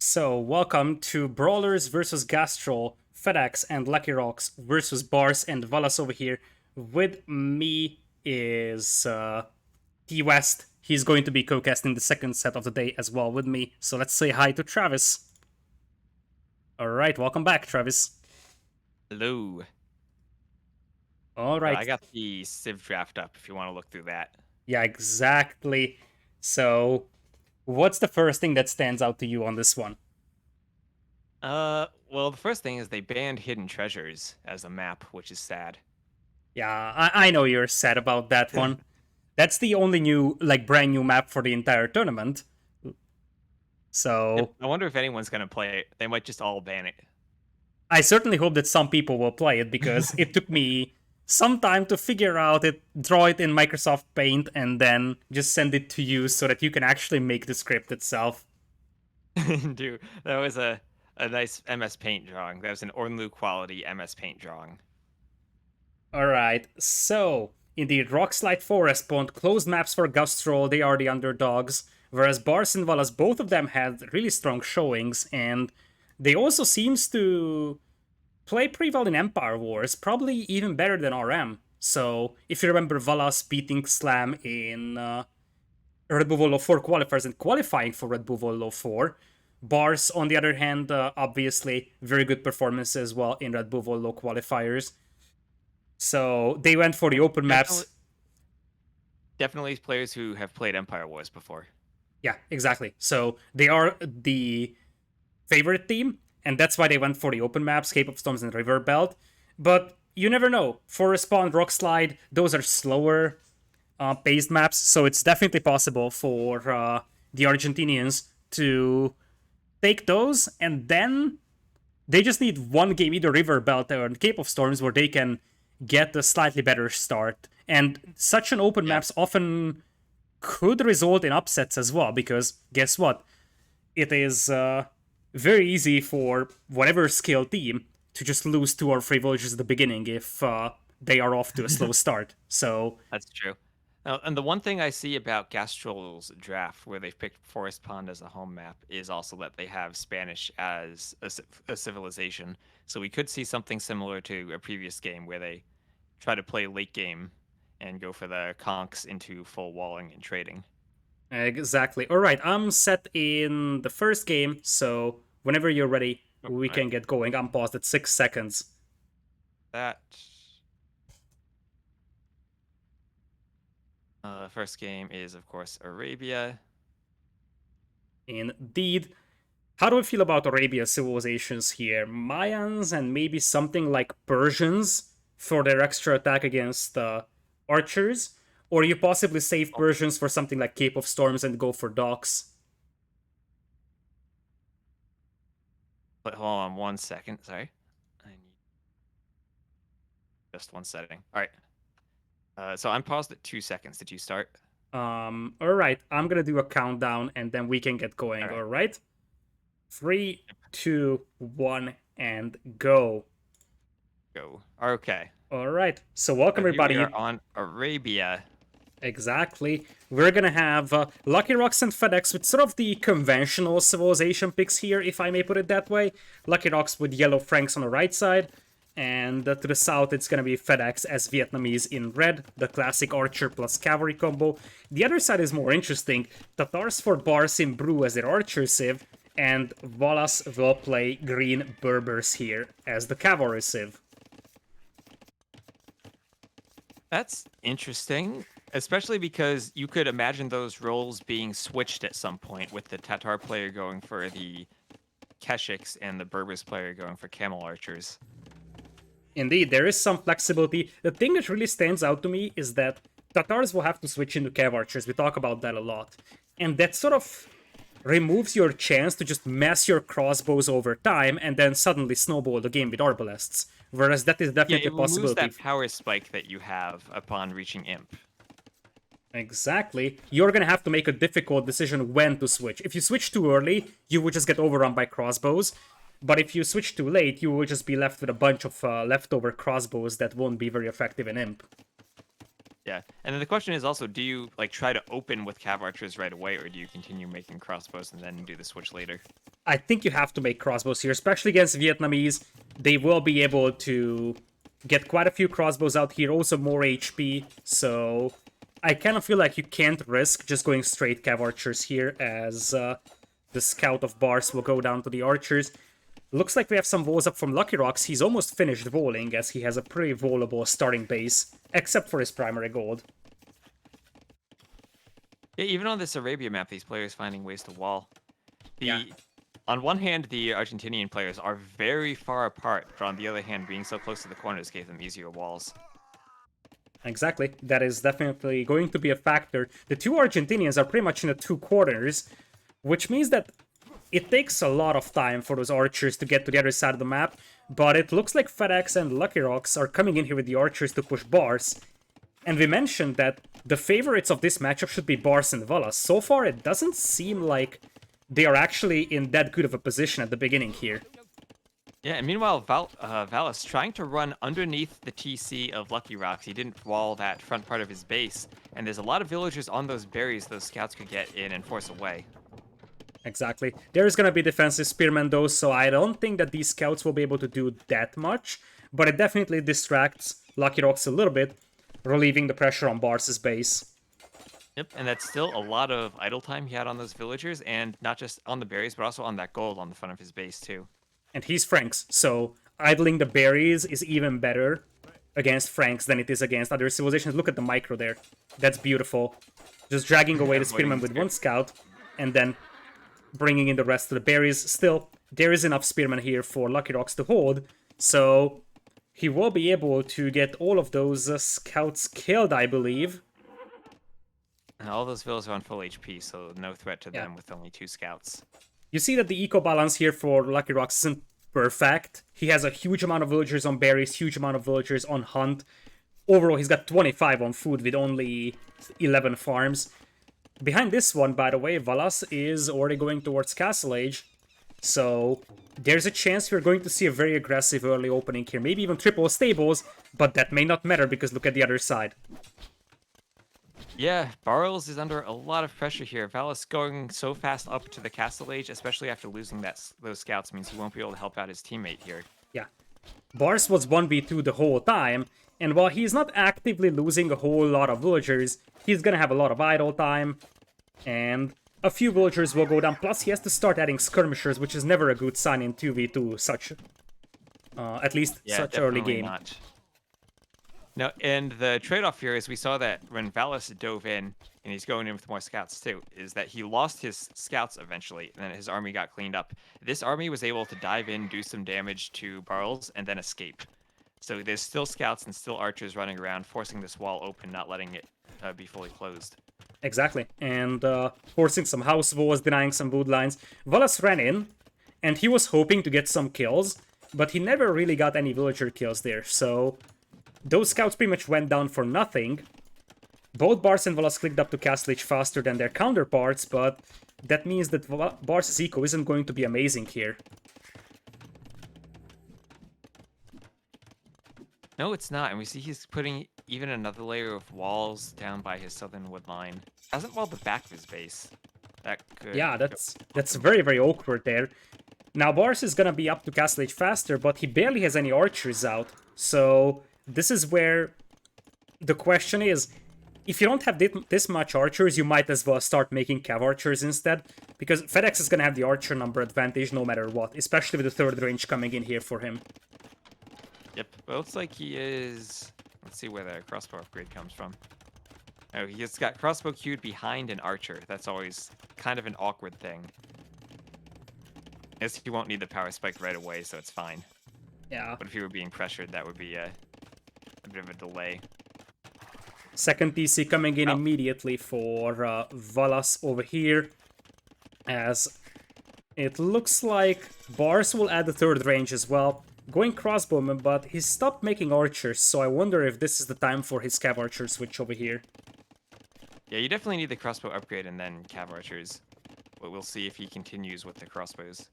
So, welcome to Brawlers versus Gastroll, FedEx and Lucky Rocks versus Bars and Valas over here. With me is T West. He's going to be co-casting the second set of the day as well with me. So let's say hi to Travis. Alright, welcome back, Travis. Hello. I Alright. got the Civ draft up if you want to look through that. Yeah, exactly. So, what's the first thing that stands out to you on this one? Well, the first thing is they banned Hidden Treasures as a map, which is sad. Yeah, I know you're sad about that one. That's the only new, brand new map for the entire tournament. Yep. So I wonder if anyone's gonna play it. They might just all ban it. I certainly hope that some people will play it because it took me some time to figure out it, draw it in Microsoft Paint, and then just send it to you so that you can actually make the script itself. Dude, that was a nice MS Paint drawing. That was an Ornlu quality MS Paint drawing. Alright, so indeed, Rockslide Forest spawned closed maps for Gastroll, they are the underdogs, whereas Bars and Valas, both of them had really strong showings, and they also seems to play pretty well in Empire Wars, probably even better than RM. So if you remember Valas beating Slam in Red Bull Volo 4 qualifiers and qualifying for Red Bull Volo 4, Bars, on the other hand, obviously very good performance as well in Red Bull Volo qualifiers. So they went for the open Definitely, maps. definitely players who have played Empire Wars before. Yeah, exactly. So they are the favorite team, and that's why they went for the open maps, Cape of Storms and River Belt. But you never know. Forest Spawn, Rock Slide, those are slower paced maps, so it's definitely possible for the Argentinians to take those, and then they just need one game, either River Belt or Cape of Storms, where they can get a slightly better start. And such an open Yeah. maps often could result in upsets as well, because guess what? It is very easy for whatever skill team to just lose two or three villages at the beginning if they are off to a slow start. So That's true. And the one thing I see about Gastroll's draft, where they've picked Forest Pond as a home map, is also that they have Spanish as a civilization. So we could see something similar to a previous game where they try to play late game and go for the conks into full walling and trading. exactly. All right, I'm set in the first game, so whenever you're ready, Oh, we all right. can get going. I'm paused at 6 seconds. That first game is, of course, Arabia. Indeed. How do I feel about Arabia civilizations here? Mayans and maybe something like Persians for their extra attack against archers? Or you possibly save Oh, Persians for something like Cape of Storms and go for docks? but hold on 1 second. Sorry. I need just one setting. All right. So I'm paused at 2 seconds. Did you start? Alright, I'm gonna do a countdown and then we can get All going, right. alright? Three, two, one, and go. Go. Okay. Alright, so welcome So here we are everybody. on Arabia. Exactly. We're gonna have Lucky Rocks and FedEx with sort of the conventional civilization picks here, if I may put it that way. Lucky Rocks with yellow Franks on the right side, and to the south it's gonna be FedEx as Vietnamese in red, the classic archer plus cavalry combo. The other side is more interesting. Tatars for Bars in blue as their archer civ, and Valas will play green Berbers here as the cavalry civ. That's interesting, especially because you could imagine those roles being switched at some point with the Tatar player going for the Keshiks and the Berbers player going for Camel Archers. Indeed, there is some flexibility. The thing that really stands out to me is that Tatars will have to switch into Cav Archers. We talk about that a lot. And that sort of removes your chance to just mass your crossbows over time and then suddenly snowball the game with arbalests. Whereas that is Yeah, definitely a it removes possibility. that power spike that you have upon reaching Imp. Exactly. You're gonna have to make a difficult decision when to switch. If you switch too early, you would just get overrun by crossbows. But if you switch too late, you will just be left with a bunch of leftover crossbows that won't be very effective in Imp. Yeah, and then the question is also, do you like try to open with cav archers right away, or do you continue making crossbows and then do the switch later? I think you have to make crossbows here, especially against Vietnamese. They will be able to get quite a few crossbows out here, also more HP, so I kind of feel like you can't risk just going straight cav archers here, as the scout of Bars will go down to the archers. Looks like we have some walls up from Lucky Rocks. He's almost finished walling, as he has a pretty wallable starting base, except for his primary gold. Yeah, even on this Arabia map, these players finding ways to wall. Yeah, On one hand, the Argentinian players are very far apart, but on the other hand, being so close to the corners gave them easier walls. exactly. That is definitely going to be a factor. The two Argentinians are pretty much in the two corners, which means that it takes a lot of time for those archers to get to the other side of the map, but it looks like FedEx and Lucky Rocks are coming in here with the archers to push Bars. And we mentioned that the favorites of this matchup should be Bars and Valas. So far, it doesn't seem like they are actually in that good of a position at the beginning here. Yeah, and meanwhile, Valis trying to run underneath the TC of Lucky Rocks. He didn't wall that front part of his base, and there's a lot of villagers on those berries those scouts could get in and force away. Exactly. There is going to be defensive spearmen though, so I don't think that these scouts will be able to do that much, but it definitely distracts Lucky Rocks a little bit, relieving the pressure on Bars's base. Yep, and that's still a lot of idle time he had on those villagers, and not just on the berries, but also on that gold on the front of his base too. And he's Franks, so idling the berries is even better against Franks than it is against other civilizations. Look at the micro there. That's beautiful. Just dragging away the spearmen with one scout, and then bringing in the rest of the berries. Still, there is enough spearmen here for Lucky Rocks to hold, so he will be able to get all of those scouts killed, I believe. And all those villas are on full HP, so no threat to Yeah. them with only 2 scouts. You see that the eco balance here for Lucky Rocks isn't perfect. He has a huge amount of villagers on berries, huge amount of villagers on hunt. Overall, he's got 25 on food with only 11 farms. Behind this one, by the way, Valas is already going towards Castle Age. So there's a chance we're going to see a very aggressive early opening here. Maybe even triple stables, but that may not matter because look at the other side. Yeah, Barrels is under a lot of pressure here. Valis going so fast up to the Castle Age, especially after losing those scouts, means he won't be able to help out his teammate here. Yeah. Bars was 1v2 the whole time, and while he's not actively losing a whole lot of villagers, he's gonna have a lot of idle time, and a few villagers will go down. Plus, he has to start adding skirmishers, which is never a good sign in 2v2, at least such early game. Not. No, and the trade-off here is we saw that when Valis dove in, and he's going in with more scouts too, is that he lost his scouts eventually, and then his army got cleaned up. This army was able to dive in, do some damage to Barrels, and then escape. So there's still scouts and still archers running around, forcing this wall open, not letting it be fully closed. Exactly, and forcing some house walls, denying some wood lines. Valas ran in, and he was hoping to get some kills, but he never really got any villager kills there, so those scouts pretty much went down for nothing. Both Bars and Valas clicked up to Castle Age faster than their counterparts, but that means that Bars' eco isn't going to be amazing here. No, it's not, and we see he's putting even another layer of walls down by his southern wood line. Hasn't walled the back of his base. That could... Yeah, that's very, very awkward there. Now, Bars is gonna be up to Castle Age faster, but he barely has any archers out, so this is where the question is, if you don't have this much archers, you might as well start making cav archers instead, because FedEx is gonna have the archer number advantage no matter what, especially with the third range coming in here for him. Yep, but it looks like he is... Let's see where the crossbow upgrade comes from. Oh, he's got crossbow queued behind an archer. That's always kind of an awkward thing. Guess he won't need the power spike right away, so it's fine. Yeah. But if he were being pressured, that would be a bit of a delay. Second TC coming in immediately for Valas over here, as it looks like Bars will add the third range as well. Going crossbowman, but he stopped making archers, so I wonder if this is the time for his cav archer switch over here. Yeah, you definitely need the crossbow upgrade and then cav archers. But we'll see if he continues with the crossbows.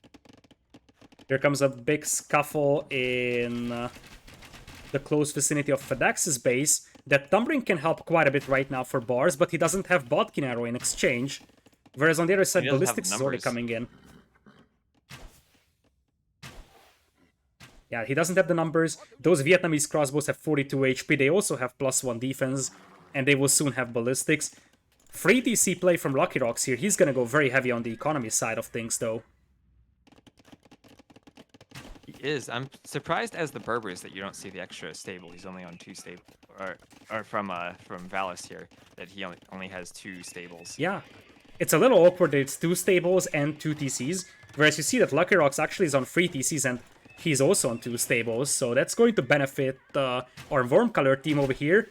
Here comes a big scuffle in the close vicinity of FedEx's base. That Tumbling can help quite a bit right now for Bars, but he doesn't have Bodkin Arrow in exchange. Whereas on the other He side, doesn't have the Ballistics is already numbers. coming in. Yeah, he doesn't have the numbers. Those Vietnamese crossbows have 42 HP. They also have +1 defense, and they will soon have Ballistics. Free TC play from Lucky Rocks here. He's gonna go very heavy on the economy side of things, though. He is. I'm surprised as the Berbers that you don't see the extra stable. He's only on 2 stable, or from Valis here that he only has 2 stables. Yeah, it's a little awkward that it's 2 stables and 2 TCs, whereas you see that Lucky Rocks actually is on 3 TCs and he's also on 2 stables, so that's going to benefit our Worm Color team over here.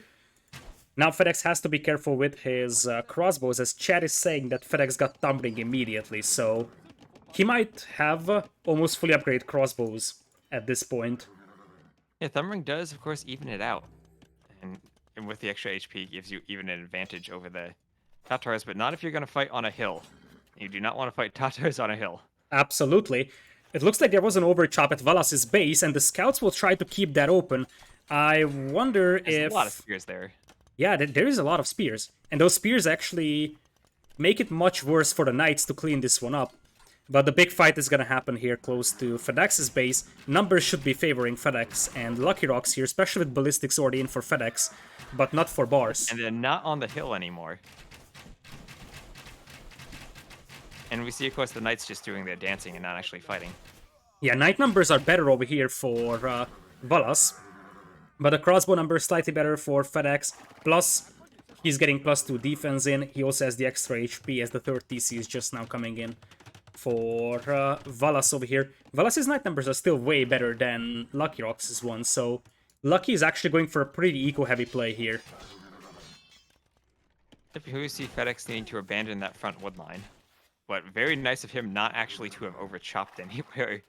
Now FedEx has to be careful with his crossbows, as Chad is saying that FedEx got Tumbling immediately, so he might have almost fully upgraded crossbows at this point. Yeah, Thumbring does, of course, even it out. And with the extra HP, gives you even an advantage over the Tatars, but not if you're going to fight on a hill. You do not want to fight Tatars on a hill. Absolutely. It looks like there was an overchop at Valas's base, and the scouts will try to keep that open. I wonder There's if... a lot of spears there. Yeah, there is a lot of spears. And those spears actually make it much worse for the knights to clean this one up. But the big fight is gonna happen here close to FedEx's base. Numbers should be favoring FedEx, and Lucky Rocks here, especially with Ballistics already in for FedEx, but not for Bars. And then not on the hill anymore. And we see, of course, the knights just doing their dancing and not actually fighting. Yeah, knight numbers are better over here for Valas, but the crossbow number is slightly better for FedEx. Plus, he's getting +2 defense in. He also has the extra HP as the 3rd TC is just now coming in for Valas over here. Valas's knight numbers are still way better than Lucky Rocks' one, so Lucky is actually going for a pretty eco-heavy play here. If you see FedEx needing to abandon that front wood line. But very nice of him not actually to have overchopped anywhere.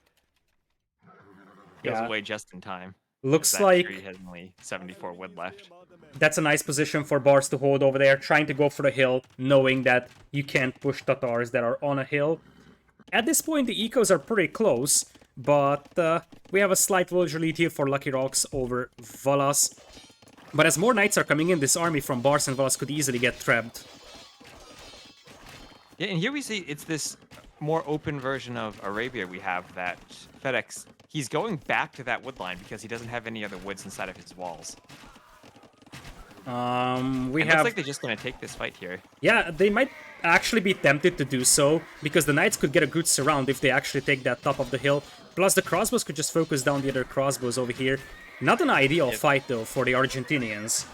He goes away just in time. Looks that like tree has only 74 wood left. that's a nice position for Bars to hold over there, trying to go for the hill, knowing that you can't push Tatars that are on a hill. At this point, the ecos are pretty close, but we have a slight villager lead here for Lucky Rocks over Valas. But as more knights are coming in, this army from Bars and Valas could easily get trapped. Yeah, and here we see it's this more open version of Arabia we have that FedEx, he's going back to that wood line because he doesn't have any other woods inside of his walls. We it have... looks like they're just going to take this fight here. Yeah, they might actually be tempted to do so, because the knights could get a good surround if they actually take that top of the hill. Plus, the crossbows could just focus down the other crossbows over here. Not an ideal fight, though, for the Argentinians.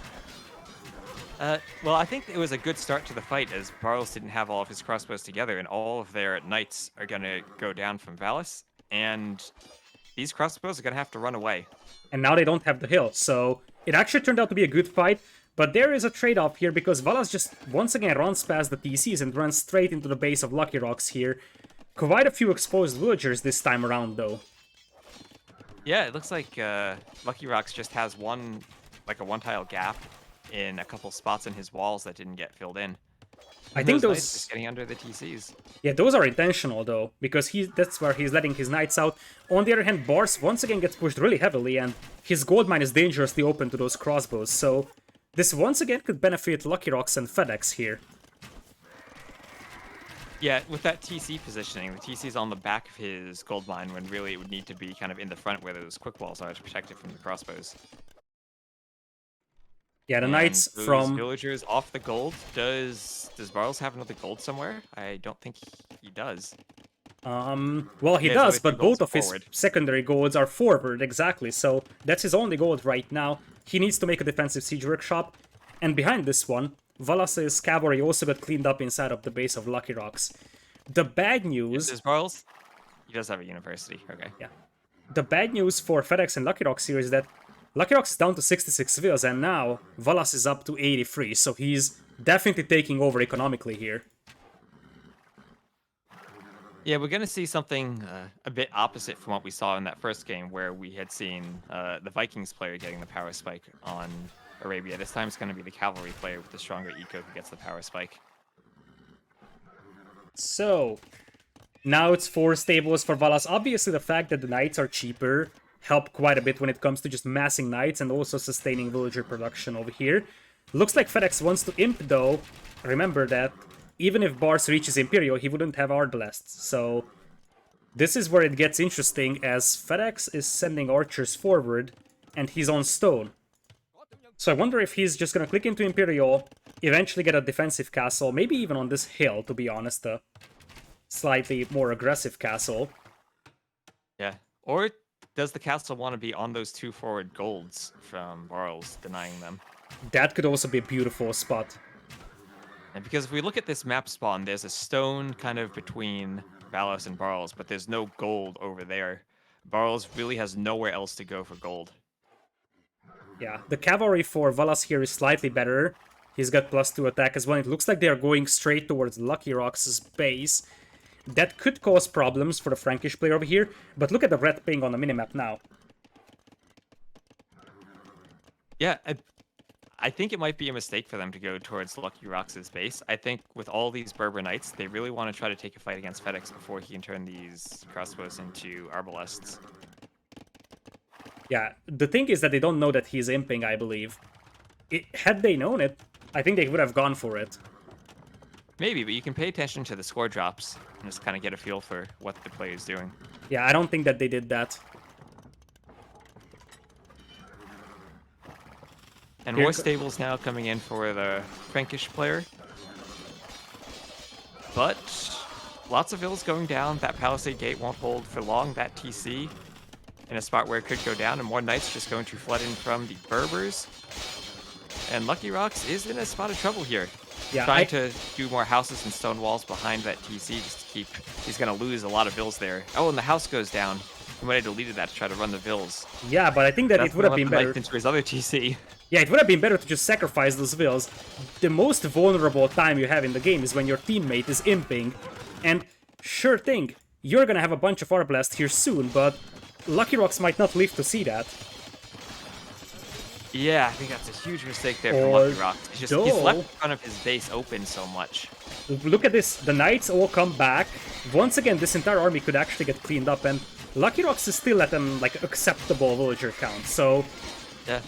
Well, I think it was a good start to the fight, as Barlos didn't have all of his crossbows together, and all of their knights are going to go down from Valis, and these crossbows are going to have to run away. And now they don't have the hill, so it actually turned out to be a good fight. But there is a trade-off here, because Valas just once again runs past the TCs and runs straight into the base of Lucky Rocks here. Quite a few exposed villagers this time around, though. Yeah, it looks like Lucky Rocks just has a one-tile gap in a couple spots in his walls that didn't get filled in. I think those knights just getting under the TCs. Yeah, those are intentional though, because that's where he's letting his knights out. On the other hand, Bars once again gets pushed really heavily, and his gold mine is dangerously open to those crossbows, so this once again could benefit Lucky Rocks and FedEx here. Yeah, with that TC positioning, the TC's on the back of his gold mine when really it would need to be kind of in the front where those quick walls are to protect it from the crossbows. Yeah, the knights those from villagers off the gold. Does Barles have another gold somewhere? I don't think he does. Well, he He has does, only but 2 both golds of his forward. secondary golds are forward, exactly, so that's his only gold right now. He needs to make a defensive siege workshop, and behind this one, Valas's cavalry also got cleaned up inside of the base of Lucky Rocks. The bad news... Does Barles? He does have a university, okay. Yeah. The bad news for FedEx and Lucky Rocks here is that Lucky Rocks is down to 66 civils, and now Valas is up to 83, so he's definitely taking over economically here. Yeah, we're going to see something a bit opposite from what we saw in that first game, where we had seen the Vikings player getting the power spike on Arabia. This time it's going to be the cavalry player with the stronger eco who gets the power spike. So, now it's 4 stables for Valas. Obviously, the fact that the knights are cheaper help quite a bit when it comes to just massing knights and also sustaining villager production over here. Looks like FedEx wants to imp though. Remember that even if Bars reaches Imperial, he wouldn't have Ardblasts, so this is where it gets interesting as FedEx is sending archers forward and he's on stone. So I wonder if he's just gonna click into Imperial, eventually get a defensive castle, maybe even on this hill, to be honest, a slightly more aggressive castle. Yeah. Or does the castle want to be on those 2 forward golds from Brawlers, denying them? That could also be a beautiful spot. And because if we look at this map spawn, there's a stone kind of between Valos and Brawlers, but there's no gold over there. Brawlers really has nowhere else to go for gold. Yeah, the cavalry for Valas here is slightly better. He's got +2 attack as well. It looks like they are going straight towards Lucky Rock's base. That could cause problems for the Frankish player over here, but look at the red ping on the minimap now. Yeah, I think it might be a mistake for them to go towards Lucky Rox's base. I think with all these Berber Knights, they really want to try to take a fight against FedEx before he can turn these crossbows into arbalests. Yeah, the thing is that they don't know that he's imping, I believe. Had they known it, I think they would have gone for it. Maybe, but you can pay attention to the score drops and just kind of get a feel for what the player is doing. Yeah, I don't think that they did that. And more stables now coming in for the Frankish player. But lots of villas going down. That Palisade Gate won't hold for long. That TC in a spot where it could go down. And more knights just going to flood in from the Berbers. And Lucky Rocks is in a spot of trouble here. Yeah, Trying to do more houses and stone walls behind that TC just to keep... He's going to lose a lot of vills there. Oh, and the house goes down. He might have deleted that to try to run the vills. Yeah, but I think that it would have been better. Into his other TC. Yeah, it would have been better to just sacrifice those vills. The most vulnerable time you have in the game is when your teammate is imping. And sure thing, you're gonna have a bunch of Arblast here soon, but Lucky Rocks might not live to see that. Yeah, I think that's a huge mistake there from Lucky Rocks. He's left in front of his base open so much. Look at this, the knights all come back. Once again, this entire army could actually get cleaned up, and Lucky Rocks is still at an acceptable villager count, so... Yeah.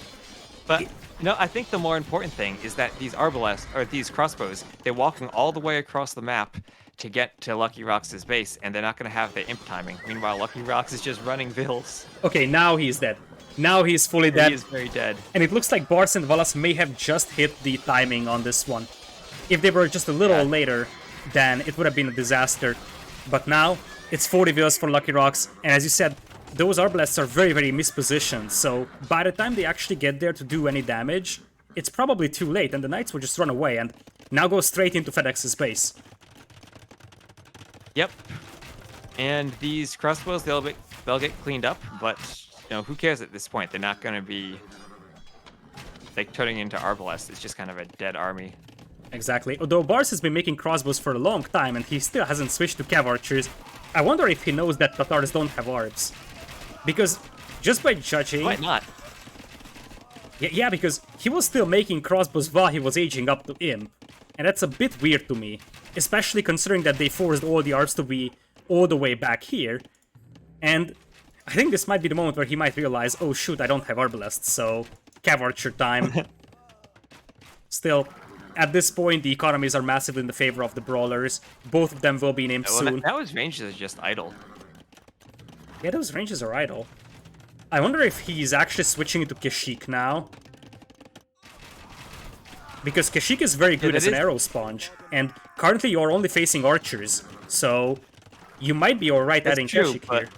But, I think the more important thing is that these arbalests, or these crossbows, they're walking all the way across the map to get to Lucky Rocks' base, and they're not going to have the imp timing. Meanwhile, Lucky Rocks is just running vills. Okay, now he's dead. Now he's fully dead. He is very dead. And it looks like Bars and Valas may have just hit the timing on this one. If they were just a little later, then it would have been a disaster. But now, it's 40 vills for Lucky Rocks, and as you said, those Arbalasts are very, very mispositioned, so by the time they actually get there to do any damage, it's probably too late, and the Knights will just run away, and now go straight into FedEx's base. Yep. And these crossbows, they'll get cleaned up, but, who cares at this point? They're not going to be, turning into Arbalasts. It's just kind of a dead army. Exactly. Although Bars has been making crossbows for a long time, and he still hasn't switched to Cav Archers, I wonder if he knows that Tatars don't have Arbs. Because, just by judging... Why not? Yeah, because he was still making crossbows while he was aging up to him. And that's a bit weird to me. Especially considering that they forced all the Arbs to be all the way back here. And I think this might be the moment where he might realize, oh shoot, I don't have Arbalasts, so Cav Archer time. Still, at this point, the economies are massively in the favor of the Brawlers. Both of them will be named soon. That was ranges are just idle. Yeah, those ranges are idle. I wonder if he's actually switching into Kashyyyk now. Because Kashyyyk is very good as an arrow sponge, and currently you're only facing archers, so you might be alright adding Kashyyyk here.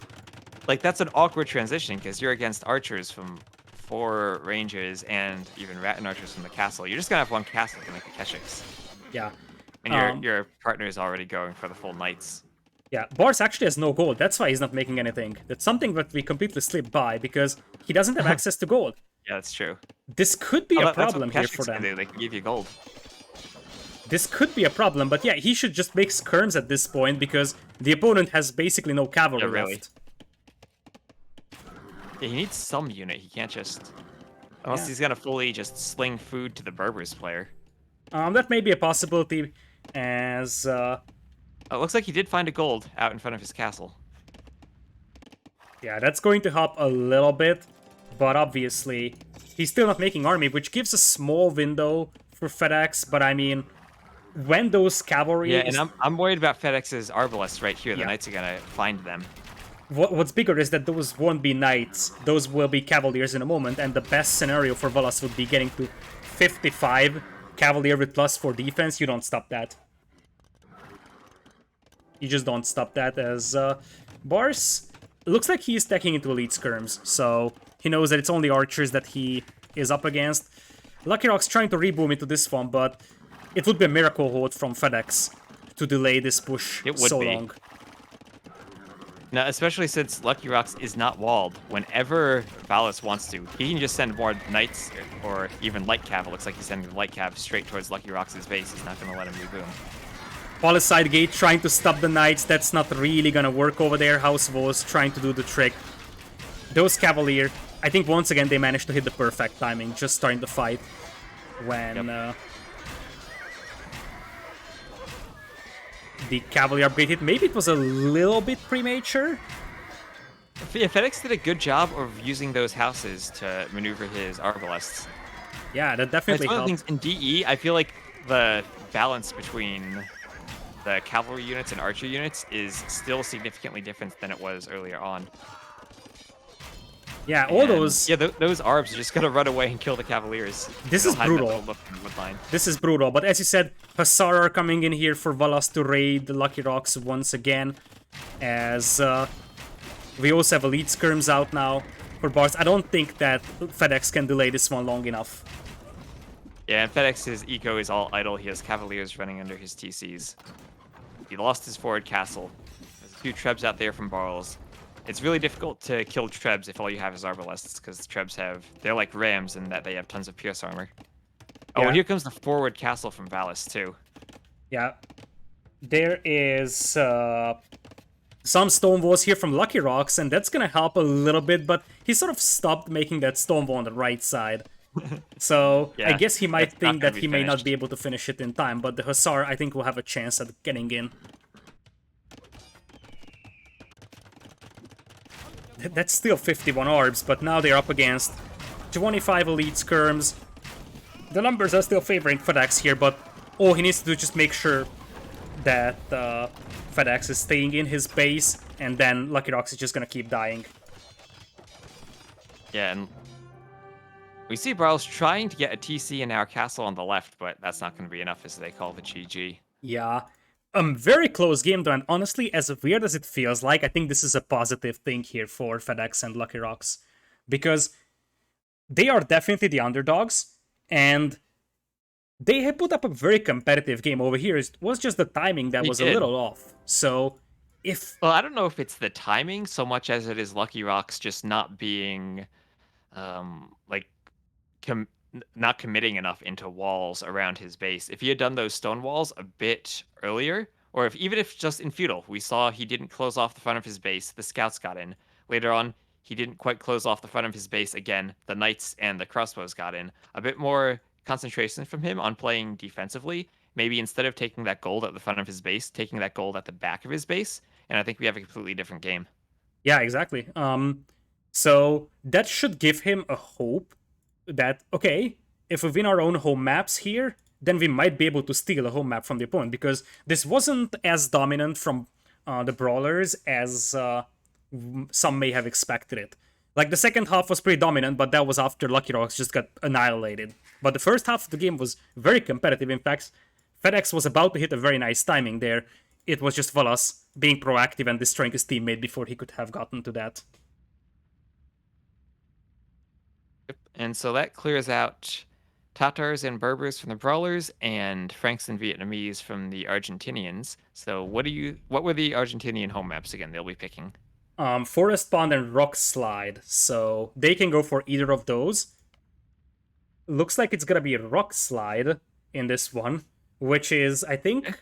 That's an awkward transition, because you're against archers from 4 ranges and even Rattan archers from the castle. You're just gonna have one castle to make the Keshyiks. Yeah. And your partner is already going for the full knights. Yeah, Bars actually has no gold, that's why he's not making anything. That's something that we completely slipped by, because he doesn't have access to gold. Yeah, that's true. This could be a problem here for them. They can give you gold. This could be a problem, but yeah, he should just make skirms at this point, because the opponent has basically no cavalry left. Yeah, he needs some unit, he can't just... Unless he's gonna fully just sling food to the Berbers player. That may be a possibility, as... Oh, it looks like he did find a gold out in front of his castle. Yeah, that's going to help a little bit, but obviously he's still not making army, which gives a small window for FedEx, but I mean, when those Yeah, cavalry and is... I'm worried about FedEx's Arbalists right here. The Yeah. Knights are gonna find them. What's bigger is that those won't be knights, those will be cavaliers in a moment, and the best scenario for Valas would be getting to 55 cavalier with +4 defense. You don't stop that. You just don't stop that, as Bars looks like he's stacking into elite skirms, so he knows that it's only archers that he is up against. Lucky Rock's trying to reboom into this one, but it would be a miracle hold from FedEx to delay this push It would so be. long. Now, especially since Lucky Rocks is not walled. Whenever Valis wants to, he can just send more Knights or even Light Cav. It looks like he's sending Light Cav straight towards Lucky Rocks' base. He's not going to let him reboom. Palace side gate trying to stop the knights. That's not really gonna work over there. House Walls trying to do the trick. Those Cavalier, I think once again they managed to hit the perfect timing, just starting the fight when the Cavalier upgrade hit. Maybe it was a little bit premature. Yeah, FedEx did a good job of using those houses to maneuver his Arbalists. Yeah, that It's definitely one of the helped. things in DE, I feel like the balance between the cavalry units and archer units is still significantly different than it was earlier on. Yeah, all And, those... yeah, those Arbs are just gonna run away and kill the Cavaliers. This They'll is hide in that brutal. little nook in the wood line. This is brutal, but as you said, Hussar are coming in here for Valas to raid the Lucky Rocks once again, as we also have Elite Skirms out now for Bars. I don't think that FedEx can delay this one long enough. Yeah, and FedEx's eco is all idle. He has Cavaliers running under his TCs. He lost his forward castle. There's a few Trebs out there from Brawlers. It's really difficult to kill Trebs if all you have is Arbalests, because Trebs they're like rams in that they have tons of pierce armor. Oh, Yeah. and here comes the forward castle from Valis, too. Yeah. There is some stone walls here from Lucky Rocks, and that's gonna help a little bit, but he sort of stopped making that stone wall on the right side. So I Yeah, guess he might that's not think gonna that be he may not finished. be able to finish it in time, but the Hussar, I think, will have a chance at getting in. That's still 51 orbs, but now they're up against 25 elite skirms. The numbers are still favoring FedEx here, but all he needs to do is just make sure that FedEx is staying in his base, and then Lucky Rocks is just gonna keep dying. Yeah, and we see Brawls trying to get a TC in our castle on the left, but that's not going to be enough as they call the GG. Yeah. Very close game though, and honestly, as weird as it feels like, I think this is a positive thing here for FedEx and Lucky Rocks. Because they are definitely the underdogs, and they have put up a very competitive game over here. It was just the timing that They was a did. little off. So, if... Well, I don't know if it's the timing so much as it is Lucky Rocks just not being, like, not committing enough into walls around his base. If he had done those stone walls a bit earlier, or even if just in feudal, we saw he didn't close off the front of his base, the scouts got in. Later on, he didn't quite close off the front of his base again. The knights and the crossbows got in. A bit more concentration from him on playing defensively. Maybe instead of taking that gold at the front of his base, taking that gold at the back of his base, and I think we have a completely different game. Yeah, exactly. So that should give him a hope that, okay, if we win our own home maps here, then we might be able to steal a home map from the opponent, because this wasn't as dominant from the Brawlers as some may have expected it. Like, the second half was pretty dominant, but that was after Lucky Rocks just got annihilated. But the first half of the game was very competitive. In fact, FedEx was about to hit a very nice timing there. It was just Valas being proactive and destroying his teammate before he could have gotten to that. And so that clears out Tatars and Berbers from the Brawlers and Franks and Vietnamese from the Argentinians. So what were the Argentinian home maps again they'll be picking? Forest Pond and Rock Slide, so they can go for either of those. Looks like it's gonna be Rock Slide in this one, which is, I think,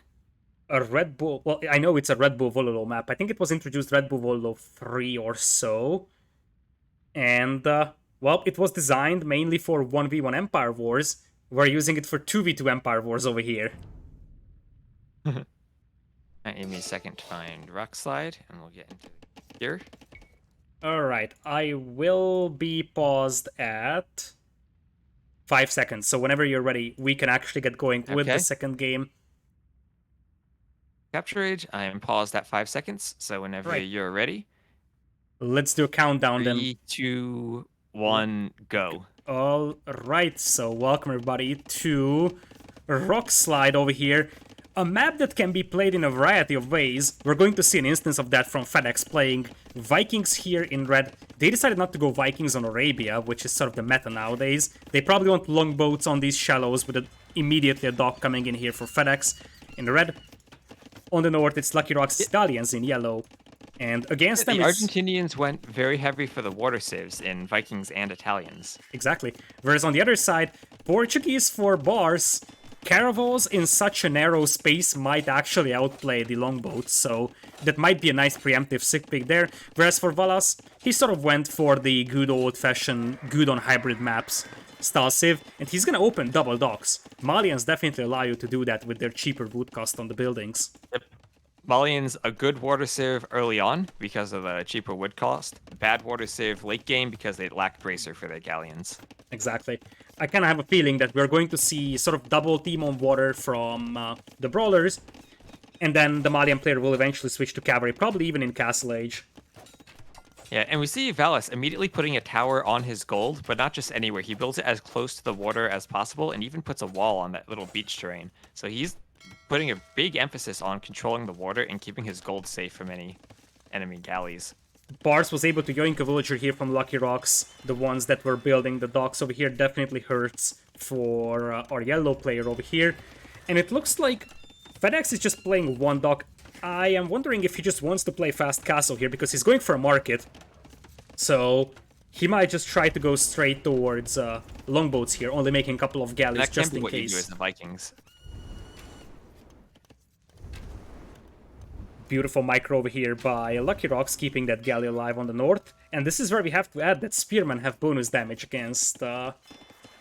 a Red Bull... Well, I know it's a Red Bull Vololo map. I think it was introduced Red Bull Vololo 3 or so. And, well, it was designed mainly for 1v1 Empire Wars. We're using it for 2v2 Empire Wars over here. Give me a second to find Rock Slide, and we'll get into here. Alright, I will be paused at 5 seconds. So whenever you're ready, we can actually get going with the Okay. second game. Capture age. I am paused at 5 seconds. So whenever Right. you're ready, Let's do a countdown then. 3, 2, 1, go. All right, so welcome everybody to Rock Slide over here. A map that can be played in a variety of ways. We're going to see an instance of that from FedEx playing Vikings here in red. They decided not to go Vikings on Arabia, which is sort of the meta nowadays. They probably want longboats on these shallows with immediately a dock coming in here for FedEx in the red. On the north, it's Lucky Rock's Italians in yellow. And against them, The it's Argentinians went very heavy for the water saves in Vikings and Italians. exactly. Whereas on the other side, Portuguese for bars, caravels in such a narrow space might actually outplay the longboats, so that might be a nice preemptive sick pick there. Whereas for Valas, he sort of went for the good old-fashioned, good on hybrid maps style civ, and he's gonna open double docks. Malians definitely allow you to do that with their cheaper wood cost on the buildings. Yep. Malians, a good water save early on because of the cheaper wood cost. Bad water save late game because they lack bracer for their galleons. Exactly. I kind of have a feeling that we're going to see sort of double team on water from the Brawlers, and then the Malian player will eventually switch to cavalry, probably even in Castle Age. Yeah, and we see Valis immediately putting a tower on his gold, but not just anywhere. He builds it as close to the water as possible and even puts a wall on that little beach terrain. So he's putting a big emphasis on controlling the water and keeping his gold safe from any enemy galleys. Bars was able to yoink a villager here from Lucky Rocks. The ones that were building the docks over here definitely hurts for our yellow player over here. And it looks like FedEx is just playing one dock. I am wondering if he just wants to play fast castle here because he's going for a market. So he might just try to go straight towards longboats here, only making a couple of galleys That can just be in what you do case. as the Vikings. Beautiful micro over here by Lucky Rocks, keeping that galley alive on the north. And this is where we have to add that spearmen have bonus damage against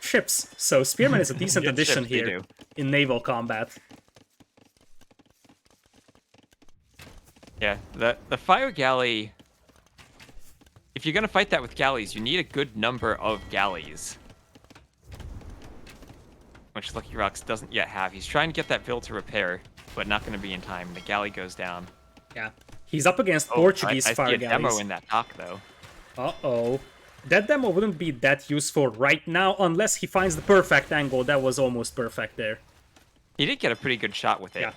ships. So spearmen is a decent Against addition ships, they here do. in naval combat. Yeah, the fire galley. If you're gonna fight that with galleys, you need a good number of galleys, which Lucky Rocks doesn't yet have. He's trying to get that build to repair, but not gonna be in time. The galley goes down. Yeah. He's up against Oh, Portuguese I see fire a demo galleys. in that dock though. Uh-oh. That demo wouldn't be that useful right now unless he finds the perfect angle. That was almost perfect there. He did get a pretty good shot with it. Yeah.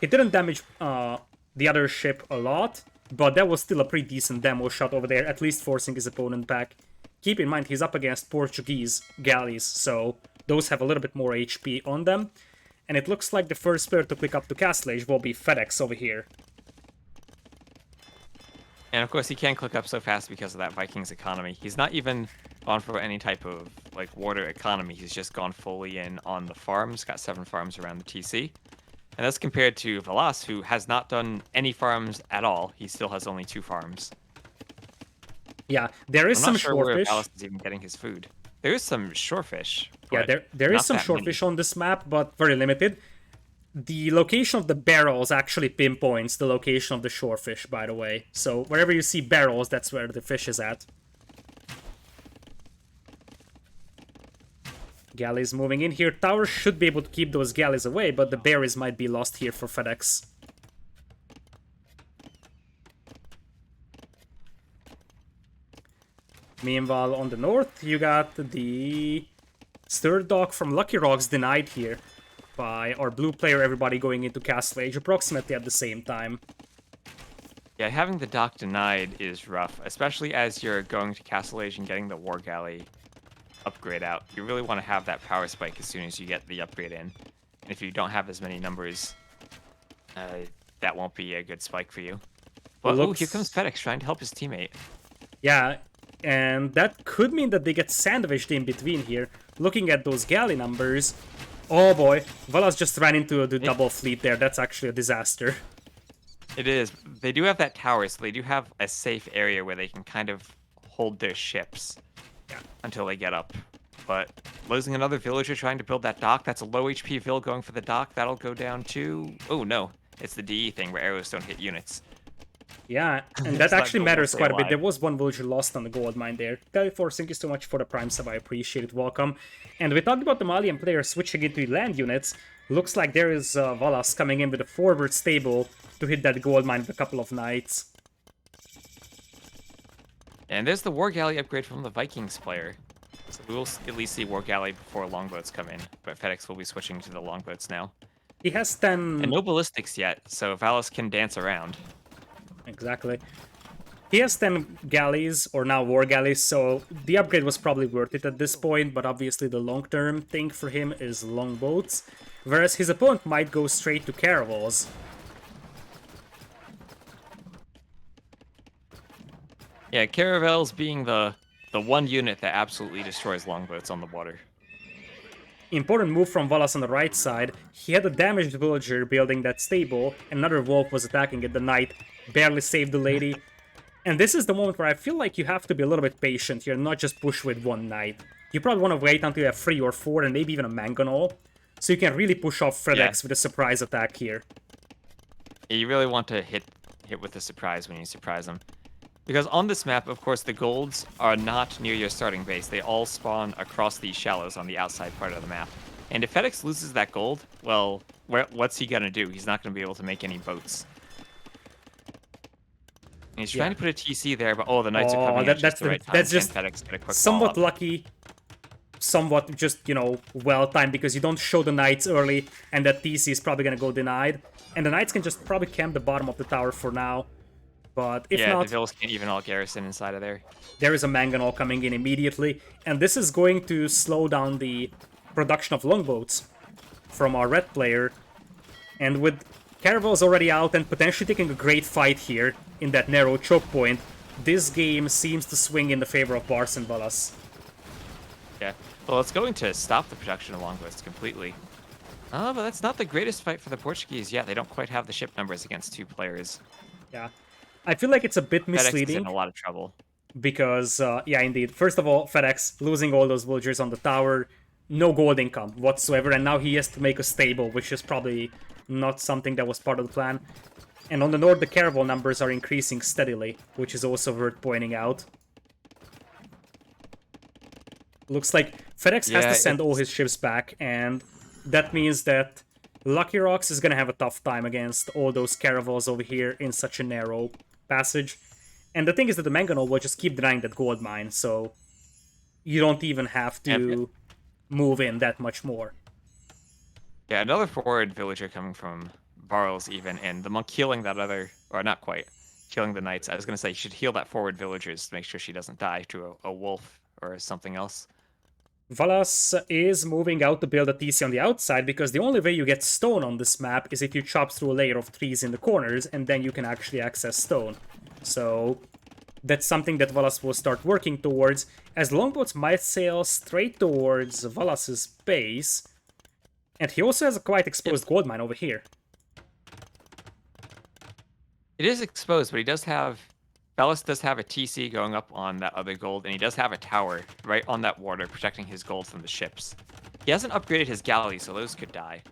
It didn't damage the other ship a lot, but that was still a pretty decent demo shot over there, at least forcing his opponent back. Keep in mind, he's up against Portuguese galleys, so those have a little bit more HP on them. And it looks like the first player to click up to Castle Age will be FedEx over here. And of course, he can't click up so fast because of that Vikings economy. He's not even gone for any type of like water economy. He's just gone fully in on the farms. Got 7 farms around the TC. And that's compared to Valas, who has not done any farms at all. He still has only 2 farms. Yeah, there is I'm some not sure where shorefish. Valas is even getting his food. There is some shorefish. Yeah, but there is not some that many. shorefish on this map, but very limited. The location of the barrels actually pinpoints the location of the shorefish, by the way. So wherever you see barrels, that's where the fish is at. Galleys moving in here. Towers should be able to keep those galleys away, but the berries might be lost here for FedEx. Meanwhile, on the north, you got the third dock from Lucky Rocks denied here by our blue player, everybody going into Castle Age approximately at the same time. Yeah, having the dock denied is rough, especially as you're going to Castle Age and getting the War Galley upgrade out. You really want to have that power spike as soon as you get the upgrade in. And if you don't have as many numbers, that won't be a good spike for you. But Looks- here comes FedEx trying to help his teammate. Yeah, and that could mean that they get sandwiched in between here. Looking at those galley numbers, oh boy, Valas just ran into the double fleet there. That's actually a disaster. It is. They do have that tower, so they do have a safe area where they can kind of hold their ships until they get up. But losing another villager trying to build that dock, that's a low HP vill going for the dock. That'll go down to... Oh, no. It's the DE thing where arrows don't hit units. Yeah, and that So that actually gold will matters stay quite a bit. alive. There was one villager lost on the gold mine there. Qualifiers, thank you so much for the prime sub, I appreciate it, welcome. And we talked about the Malian player switching into land units. Looks like there is Valas coming in with a forward stable to hit that gold mine with a couple of knights. And there's the War Galley upgrade from the Vikings player. So we will at least see War Galley before longboats come in, but FedEx will be switching to the longboats now. He has And 10... no ballistics yet, so Valis can dance around. Exactly. He has 10 galleys, or now war galleys, so the upgrade was probably worth it at this point, but obviously the long-term thing for him is longboats, whereas his opponent might go straight to caravels. Yeah, Caravels being the one unit that absolutely destroys longboats on the water. Important move from Valas on the right side. He had a damaged villager building that stable, another wolf was attacking it, the knight barely saved the lady. And this is the moment where I feel like you have to be a little bit patient here, not just push with one knight. You probably want to wait until you have 3 or 4 and maybe even a mangonel, so you can really push off FedEx with a surprise attack here. You really want to hit with the surprise when you surprise them. Because on this map, of course, the golds are not near your starting base. They all spawn across these shallows on the outside part of the map. And if FedEx loses that gold, well, what's he going to do? He's not going to be able to make any boats. And he's trying to put a TC there, but the knights are coming in at just the right time. That's just FedEx get a quick somewhat follow-up. lucky, somewhat just, well-timed, because you don't show the knights early, and that TC is probably going to go denied. And the knights can just probably camp the bottom of the tower for now. But if not, the villas can't even all garrison inside of there. There is a mangonel coming in immediately, and this is going to slow down the production of longboats from our red player. And with caravels already out and potentially taking a great fight here in that narrow choke point, this game seems to swing in the favor of Bars and Valas. Yeah, well, it's going to stop the production of longboats completely. Oh, but that's not the greatest fight for the Portuguese yet. They don't quite have the ship numbers against 2 players. Yeah. I feel like it's a bit misleading. FedEx is in a lot of trouble. Because, yeah, indeed. First of all, FedEx losing all those villagers on the tower, no gold income whatsoever, and now he has to make a stable, which is probably not something that was part of the plan. And on the north, the caravel numbers are increasing steadily, which is also worth pointing out. Looks like FedEx has to send all his ships back, and that means that Lucky Rocks is gonna have a tough time against all those caravels over here in such a narrow passage. And the thing is that the mangonel will just keep denying that gold mine, so you don't even have to move in that much more. Yeah, another forward villager coming from Brawlers even, and the monk healing that other, or not quite, killing the knights. I was going to say, you should heal that forward villagers to make sure she doesn't die to a wolf or something else. Valas is moving out to build a TC on the outside, because the only way you get stone on this map is if you chop through a layer of trees in the corners, and then you can actually access stone. So that's something that Valas will start working towards, as longboats might sail straight towards Valas's base. And he also has a quite exposed gold mine over here. It is exposed, but he does have... Valis does have a TC going up on that other gold, and he does have a tower right on that water protecting his gold from the ships. He hasn't upgraded his galley, so those could die.